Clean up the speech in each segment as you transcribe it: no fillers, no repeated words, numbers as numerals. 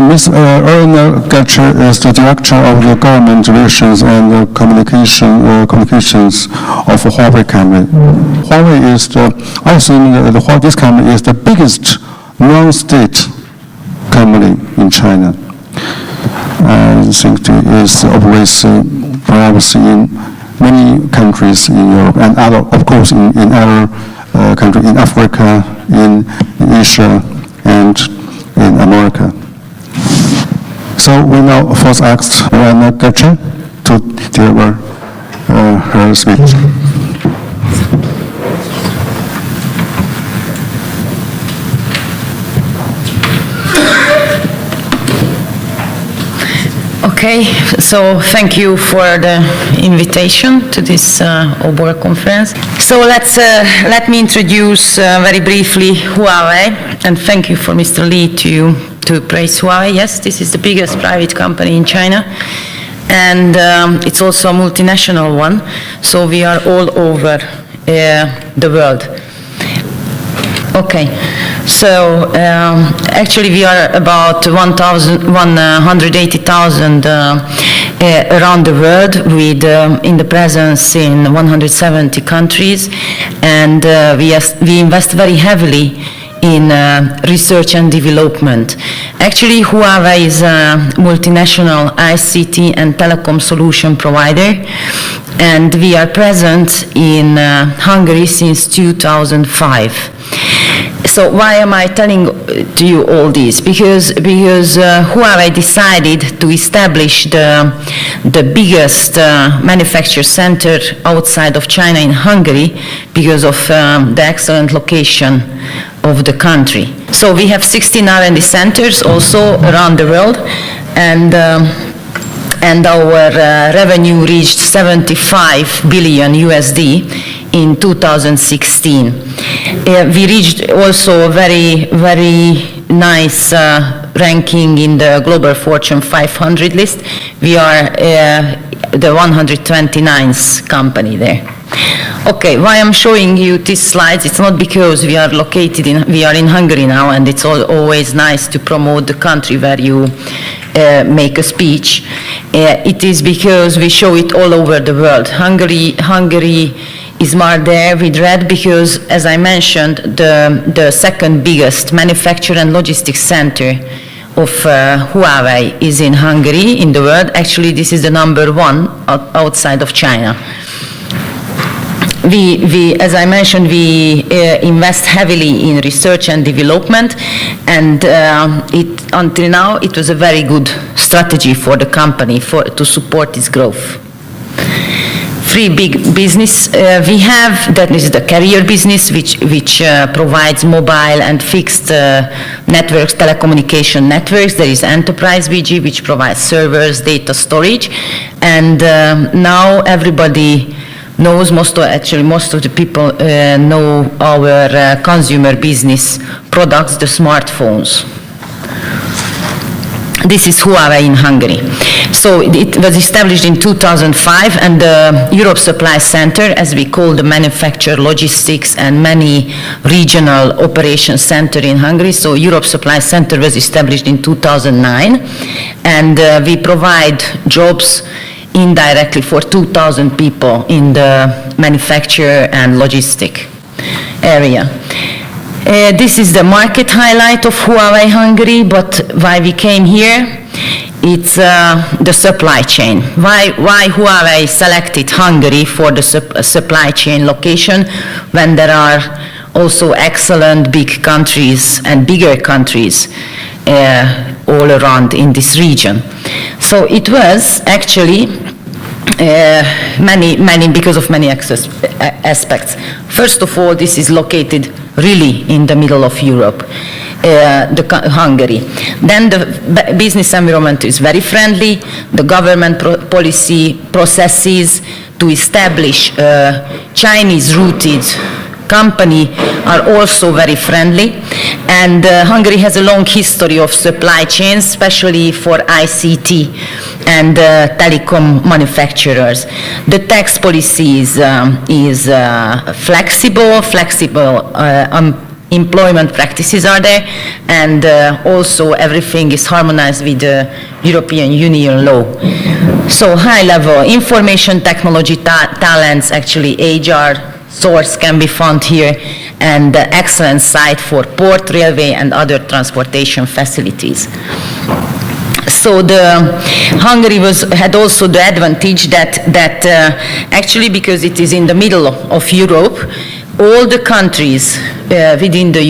Ms. Ernő Gecse is the Director of the Government Relations and Communications of Huawei Company. Huawei is this company is the biggest non-state company in China. I think it operates perhaps in many countries in Europe and other, of course, in other countries in Africa, in Asia, and in America. So we now first asked Mariann Gecse to deliver her speech. Okay, so thank you for the invitation to this EU-OBOR conference. So let me introduce very briefly Huawei, and thank you for Mr. Lee to praise Huawei. Yes, this is the biggest private company in China, and it's also a multinational one, so we are all over the world. Okay, so actually we are about 180,000 around the world, with in the presence in 170 countries, and we invest very heavily in research and development. Actually, Huawei is a multinational ICT and telecom solution provider, and we are present in Hungary since 2005. So why am I telling to you all this? Because Huawei decided to establish the biggest manufacture center outside of China in Hungary because of the excellent location of the country. So we have 16 R&D centers also around the world, and our revenue reached 75 billion USD in 2016. We reached also a very nice ranking in the Global Fortune 500 list. We are the 129th company there. Okay, why I'm showing you these slides, it's not because we are in Hungary now, and it's always nice to promote the country where you make a speech. It is because we show it all over the world. Hungary is marked there with red because, as I mentioned, the second biggest manufacture and logistics center of Huawei is in Hungary in the world. Actually, this is the number one outside of China. As I mentioned, we invest heavily in research and development, and until now it was a very good strategy for the company to support its growth. Three big business we have. That is the carrier business, which provides mobile and fixed networks, telecommunication networks. There is enterprise BG, which provides servers, data storage, and now everybody knows, most of the people know our consumer business products, the smartphones. This is Huawei in Hungary. So it was established in 2005, and the Europe Supply Center, as we call the manufacture, logistics, and many regional operations center in Hungary. So Europe Supply Center was established in 2009, and we provide jobs indirectly for 2,000 people in the manufacture and logistic area. This is the market highlight of Huawei Hungary, but why we came here, it's the supply chain. Why Huawei selected Hungary for the supply chain location when there are also excellent big countries and bigger countries all around in this region. So it was actually because of many aspects. First of all, this is located really in the middle of Europe, Hungary. Then the business environment is very friendly. The government policy processes to establish Chinese-rooted company are also very friendly, and Hungary has a long history of supply chains, especially for ICT and telecom manufacturers. The tax policy is flexible employment practices are there, and also everything is harmonized with the European Union law. So high level information technology talents, actually HR source can be found here, and excellent site for port, railway, and other transportation facilities. So Hungary had also the advantage that actually, because it is in the middle of Europe, all the countries within the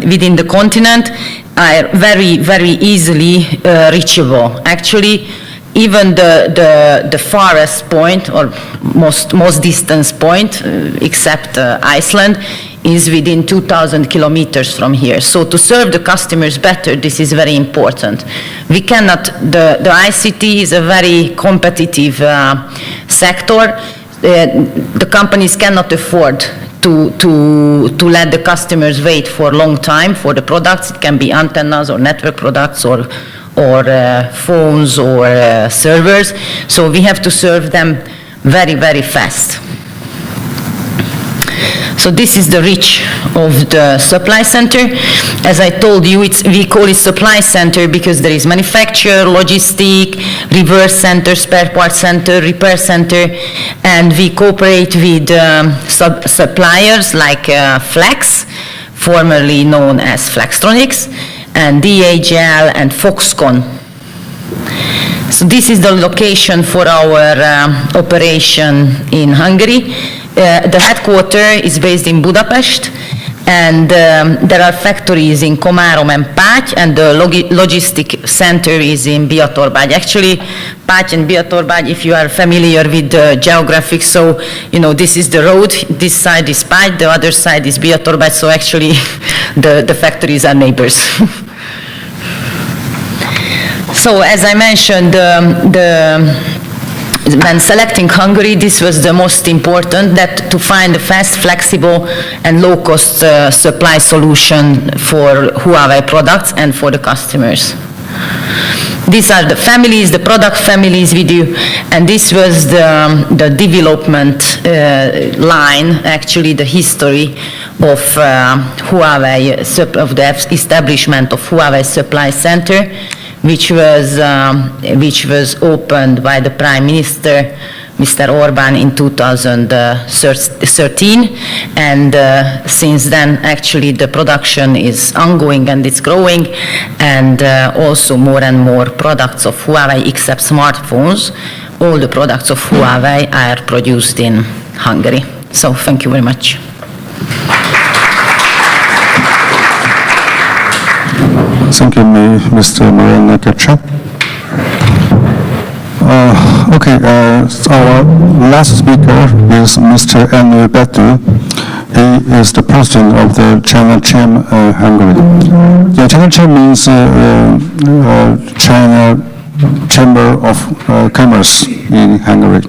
within the continent are very, very easily reachable. Actually, even the farthest point or most distant point, except Iceland, is within 2,000 kilometers from here. So to serve the customers better, this is very important. We cannot, the ICT is a very competitive sector. The companies cannot afford to let the customers wait for a long time for the products. It can be antennas or network products or phones or servers. So we have to serve them very, very fast. So this is the reach of the supply center. As I told you, we call it supply center because there is manufacture, logistic, reverse center, spare parts center, repair center, and we cooperate with suppliers like Flex, formerly known as Flextronics, and DHL and Foxconn. So this is the location for our operation in Hungary. The headquarters is based in Budapest, and there are factories in Komárom and Páty, and the logistic center is in Biatorbágy. Actually, Páty and Biatorbágy, if you are familiar with the geographic, so you know this is the road, this side is Páty, the other side is Biatorbágy, so actually the factories are neighbors. So as I mentioned, when selecting Hungary, this was the most important, that to find a fast, flexible, and low-cost supply solution for Huawei products and for the customers. These are the families, the product families with you, and this was the development line, actually the history of Huawei, of the establishment of Huawei Supply Center, which was opened by the Prime Minister, Mr. Orbán, in 2013, and since then, actually, the production is ongoing and it's growing, and also more and more products of Huawei, except smartphones, all the products of Huawei are produced in Hungary. So, thank you very much. Thank you, Mr. Mariann Gecse. Okay, our last speaker is Mr. Ernő Pető. He is the president of the China Chem Hungary. The China Chem means China Chamber of Commerce in Hungary.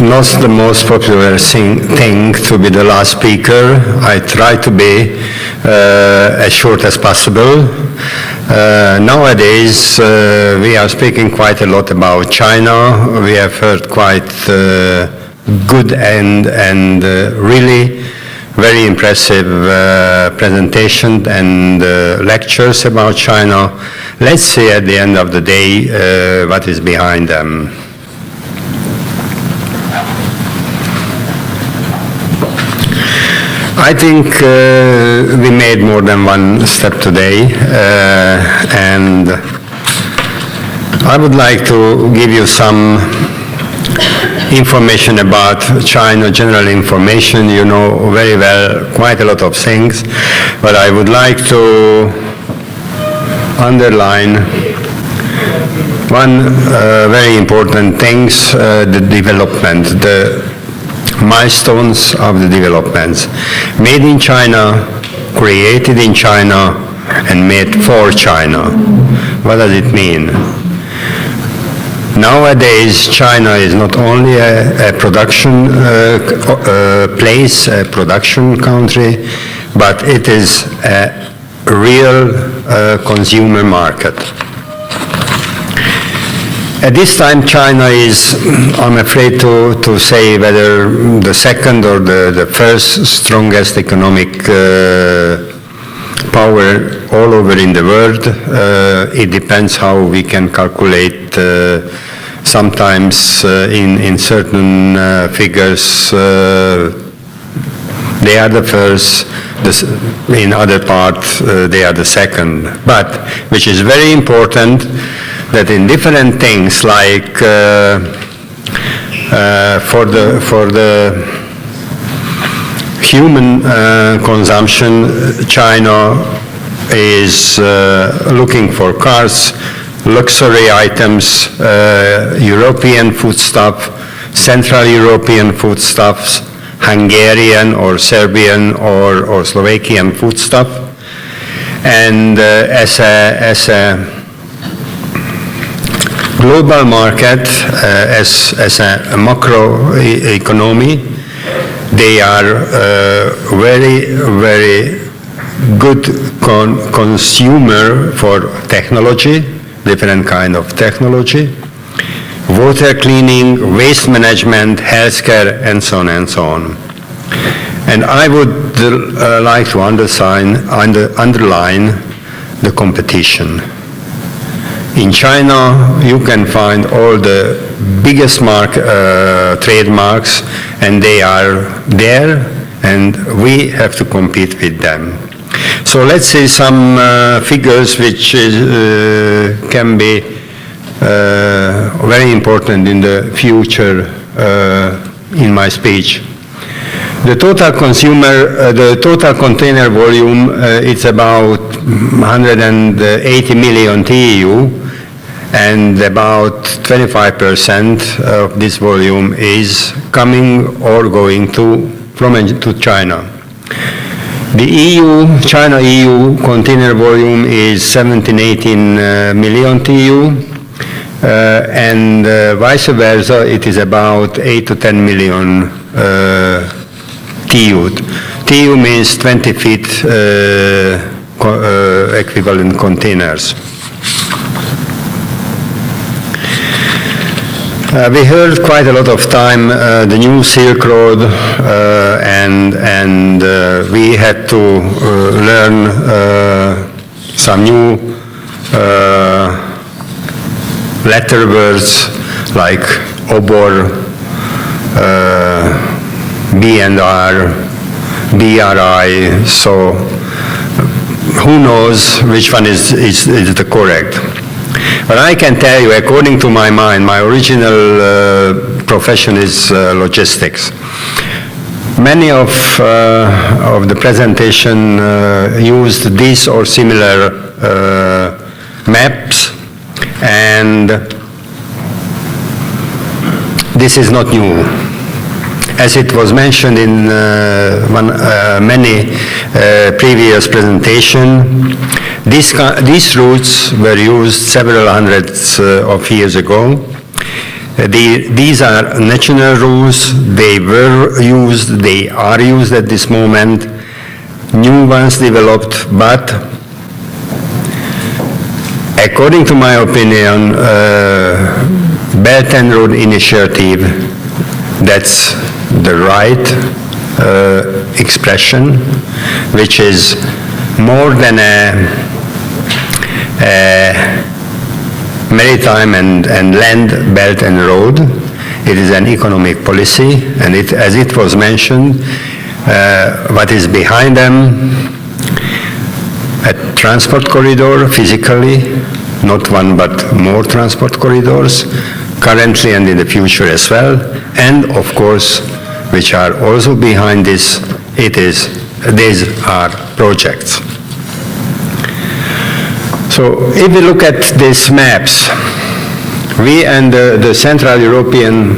Not the most popular thing to be the last speaker. I try to be as short as possible. Nowadays, we are speaking quite a lot about China. We have heard quite good and really very impressive presentation and lectures about China. Let's see at the end of the day what is behind them. I think we made more than one step today, and I would like to give you some information about China, general information. You know very well quite a lot of things, but I would like to underline one very important thing, the development, the milestones of the developments. Made in China, created in China, and made for China. What does it mean? Nowadays, China is not only a production place, a production country, but it is a real consumer market. At this time, China is, I'm afraid to say whether the second or the first strongest economic power all over in the world. It depends how we can calculate. Sometimes in certain figures, they are the first, in other parts they are the second. But, which is very important, that in different things like for the human consumption, China is looking for cars, luxury items, European foodstuff, Central European foodstuffs, Hungarian or Serbian or Slovakian foodstuff. And as a global market, as a macro economy, they are very, very good consumer for technology, different kind of technology, water cleaning, waste management, healthcare, and so on and so on. And I would like to underline the competition. In China, you can find all the biggest trademarks, and they are there, and we have to compete with them. So let's see some figures which can be very important in the future in my speech. The total container volume, it's about 180 million TEU, and about 25% of this volume is coming or going to China. The China-EU container volume is 17-18 million TEU, and vice versa, it is about 8 to 10 million TEU. TEU means 20 feet equivalent containers. We heard quite a lot of time the new Silk Road, and we had to learn some new letter words like OBOR, B&R, BRI. So who knows which one is the correct? But I can tell you, according to my mind, my original profession is logistics. Many of the presentation used these or similar maps, and this is not new. As it was mentioned in many previous presentation, these routes were used several hundreds of years ago. These are national rules. They were used, they are used at this moment. New ones developed, but according to my opinion, Belt and Road Initiative, that's the right expression, which is more than a maritime and land belt and road. It is an economic policy, and as it was mentioned, what is behind them, a transport corridor physically, not one but more transport corridors, currently and in the future as well, and of course, which are also behind this, these are projects. So if we look at these maps, we and the Central European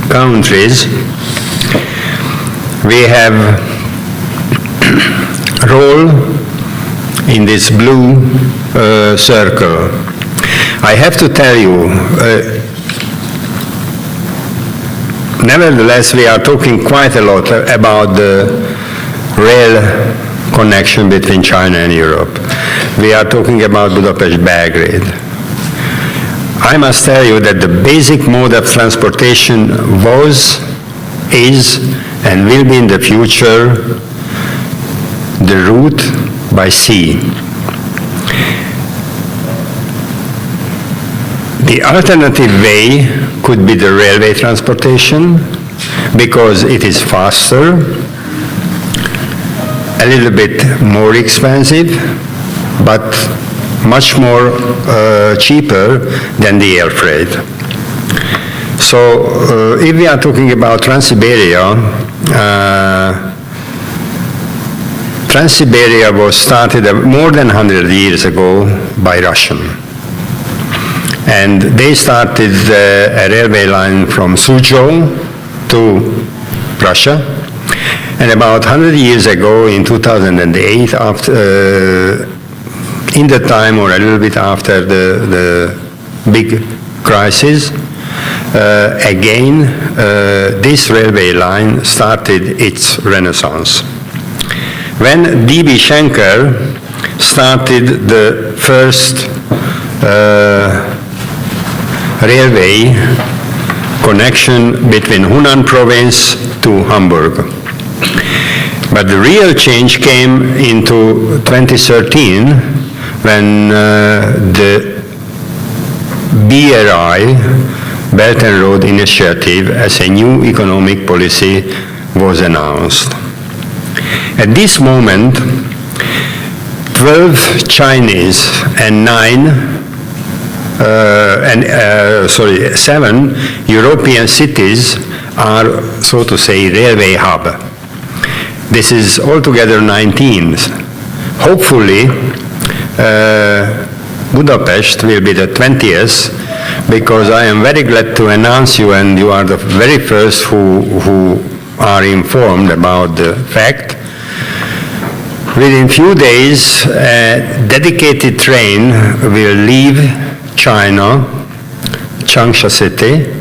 countries, we have role in this blue circle. I have to tell you, nevertheless, we are talking quite a lot about the rail connection between China and Europe. We are talking about Budapest-Belgrade. I must tell you that the basic mode of transportation was, is, and will be in the future the route by sea. The alternative way could be the railway transportation because it is faster, a little bit more expensive, but much more cheaper than the air freight. So if we are talking about Trans-Siberia, Trans-Siberia was started more than 100 years ago by Russian. And they started a railway line from Suzhou to Russia. And about 100 years ago, in 2008, after, in the time or a little bit after the big crisis, again, this railway line started its renaissance. When D.B. Schenker started the first railway connection between Hunan province to Hamburg. But the real change came into 2013 when the BRI, Belt and Road Initiative, as a new economic policy was announced. At this moment, 12 Chinese and 7 European cities are, so to say, railway hub. This is altogether 19. Hopefully, Budapest will be the 20th, because I am very glad to announce you, and you are the very first who are informed about the fact. Within few days, a dedicated train will leave China, Changsha city,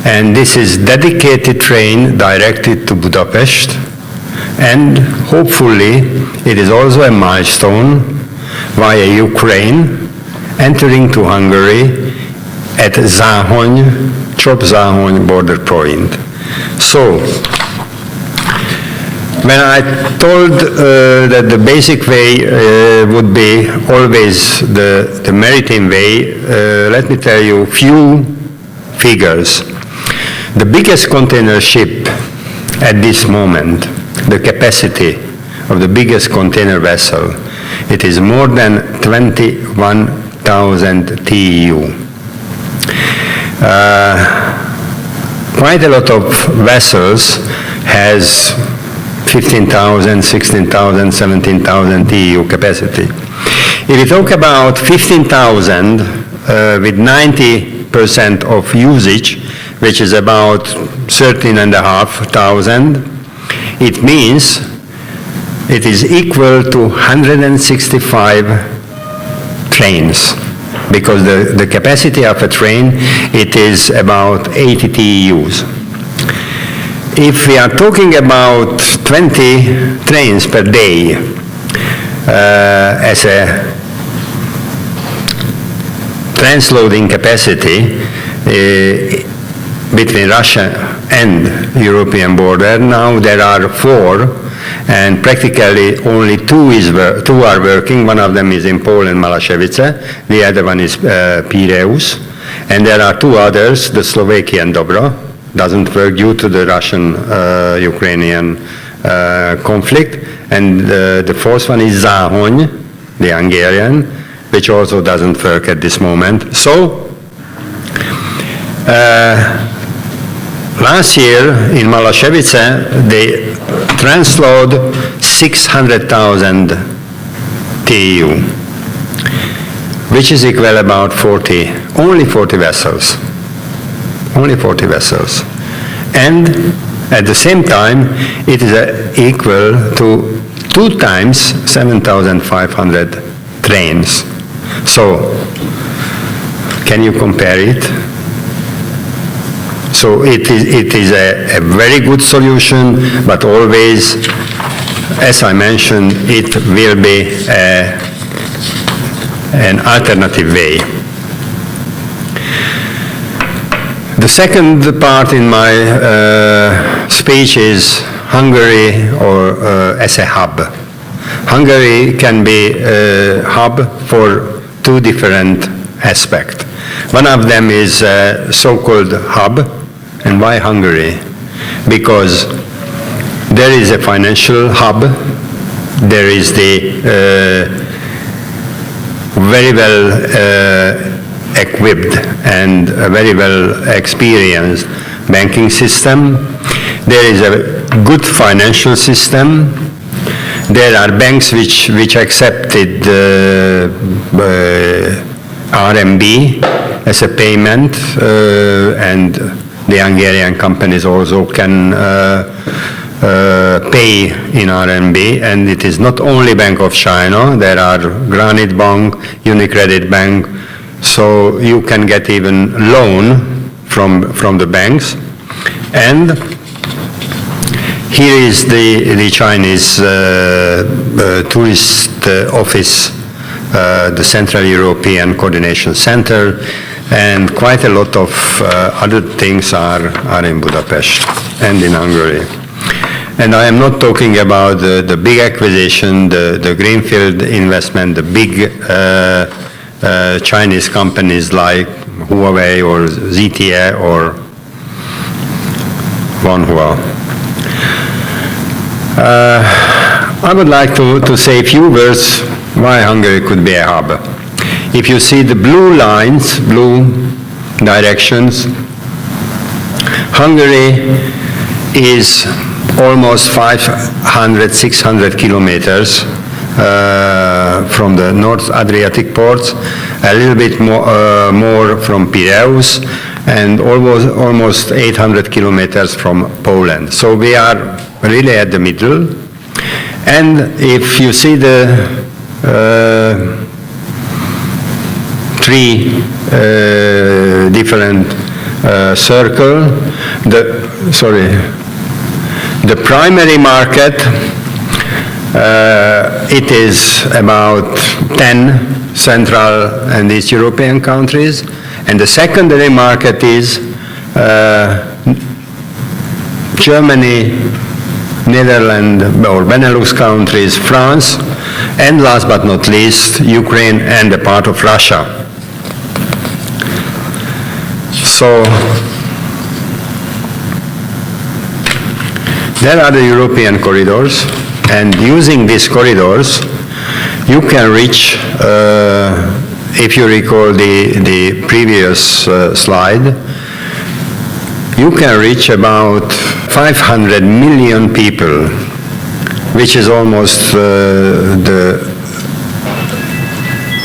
and this is dedicated train directed to Budapest, and hopefully it is also a milestone via Ukraine, entering to Hungary at Záhony, Chop-Záhony border point. So, when I told that the basic way would be always the maritime way, let me tell you a few figures. The biggest container ship at this moment, the capacity of the biggest container vessel, it is more than 21,000 TEU. Quite a lot of vessels has 15,000, 16,000, 17,000 TEU capacity. If we talk about 15,000 with 90% of usage, which is about 13,500, it means it is equal to 165 trains, because the capacity of a train, it is about 80 TEUs. If we are talking about 20 trains per day as a transloading capacity between Russia and European border, now there are 4, and practically only 2 are working. One of them is in Poland, Malashevice, the other one is Piraeus, and there are 2 others, the Slovakian Dobro, doesn't work due to the Russian-Ukrainian conflict. And the 4th one is Záhony, the Hungarian, which also doesn't work at this moment. So, last year in Malashevice, they transload 600,000 TEU, which is equal about only 40 vessels. Only 40 vessels. And at the same time, it is equal to 2 times 7,500 trains. So, can you compare it? So it is a very good solution, but always, as I mentioned, it will be an alternative way. The second part in my speech is Hungary as a hub. Hungary can be a hub for two different aspects. One of them is a so-called hub. And why Hungary? Because there is a financial hub, there is the very well equipped and very well experienced banking system. There is a good financial system. There are banks which accepted RMB as a payment, and the Hungarian companies also can pay in RMB, and it is not only Bank of China, there are Granite Bank, Unicredit Bank, so you can get even loan from the banks. And here is the Chinese tourist office, the Central European Coordination Center, and quite a lot of other things are in Budapest and in Hungary. And I am not talking about the big acquisition, the greenfield investment, the big Chinese companies like Huawei or ZTE or Wanhua. I would like to say a few words why Hungary could be a hub. If you see the blue lines, blue directions, Hungary is almost 500, 600 kilometers from the North Adriatic ports, a little bit more from Piraeus, and almost 800 kilometers from Poland. So we are really at the middle. And if you see the three different circle, the primary market, it is about 10 Central and East European countries, and the secondary market is Germany, Netherlands or Benelux countries, France, and last but not least, Ukraine and a part of Russia. So there are the European corridors, and using these corridors, you can reach, if you recall the previous slide, you can reach about 500 million people, which is almost the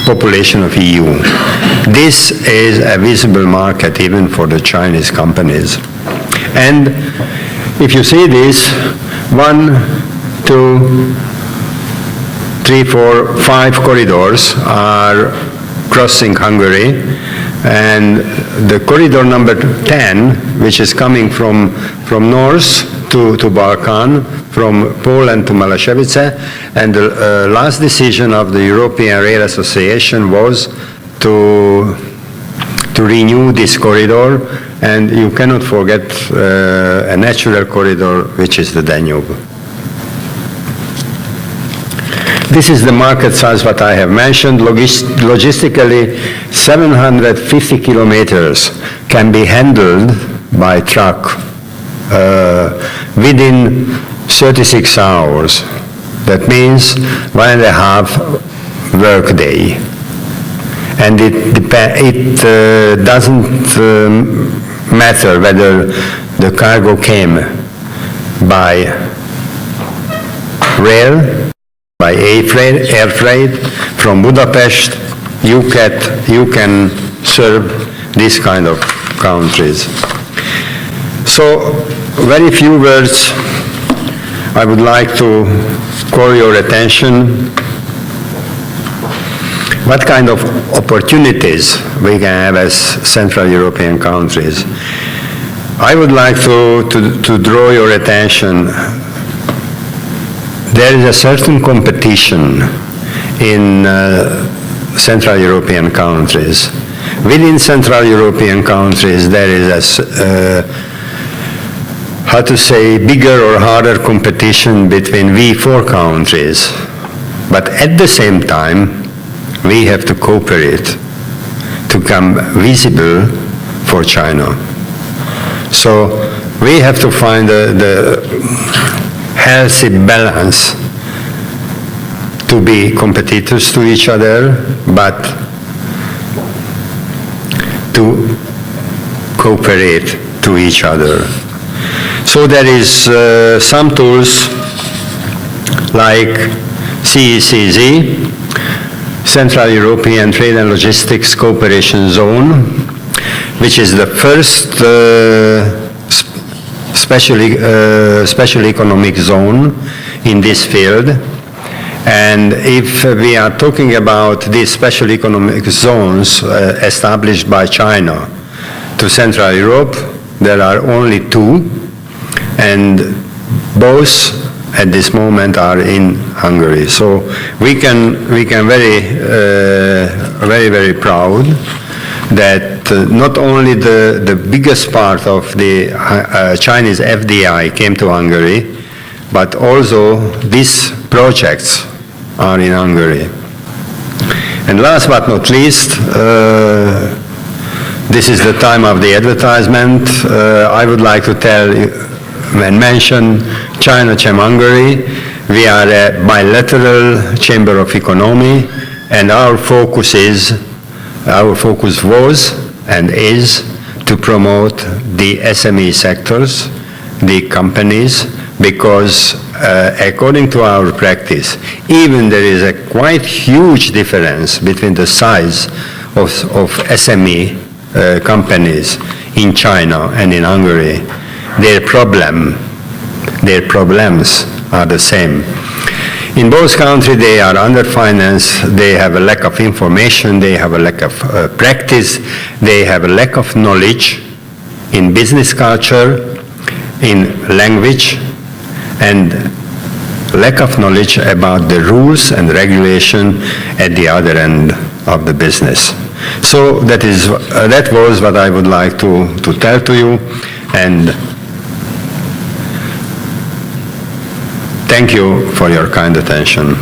population of EU. This is a visible market even for the Chinese companies. And if you see this, 1, 2, 3, 4, 5 corridors are crossing Hungary, and the corridor number 10, which is coming from north to Balkan, from Poland to Maleševice, and the last decision of the European Rail Association was to renew this corridor, and you cannot forget a natural corridor, which is the Danube. This is the market size what I have mentioned. Logistically, 750 kilometers can be handled by truck within 36 hours. That means 1.5 work day. And it doesn't matter whether the cargo came by rail, by air freight, from Budapest, you can serve this kind of countries. So, very few words I would like to call your attention. What kind of opportunities we can have as Central European countries? I would like to draw your attention. There is a certain competition in Central European countries Within Central European countries, there is how to say, bigger or harder competition between we four countries. But at the same time, we have to cooperate to become visible for China. So we have to find the healthy balance to be competitors to each other, but to cooperate to each other. So there is some tools like CECZ, Central European Trade and Logistics Cooperation Zone, which is the first special economic zone in this field. And if we are talking about these special economic zones established by China to Central Europe, there are only two, and both at this moment are in Hungary. So we can very proud that not only the biggest part of the Chinese FDI came to Hungary, but also these projects are in Hungary. And last but not least, this is the time of the advertisement. I would like to tell and mention China-Chem Hungary. We are a bilateral chamber of economy, and our focus was and is to promote the SME sectors, the companies, because according to our practice, even there is a quite huge difference between the size of SME companies in China and in Hungary. Their problems are the same. In both countries, they are underfinanced, they have a lack of information, they have a lack of practice, they have a lack of knowledge in business culture, in language, and lack of knowledge about the rules and regulation at the other end of the business. So that was what I would like to tell to you, and thank you for your kind attention.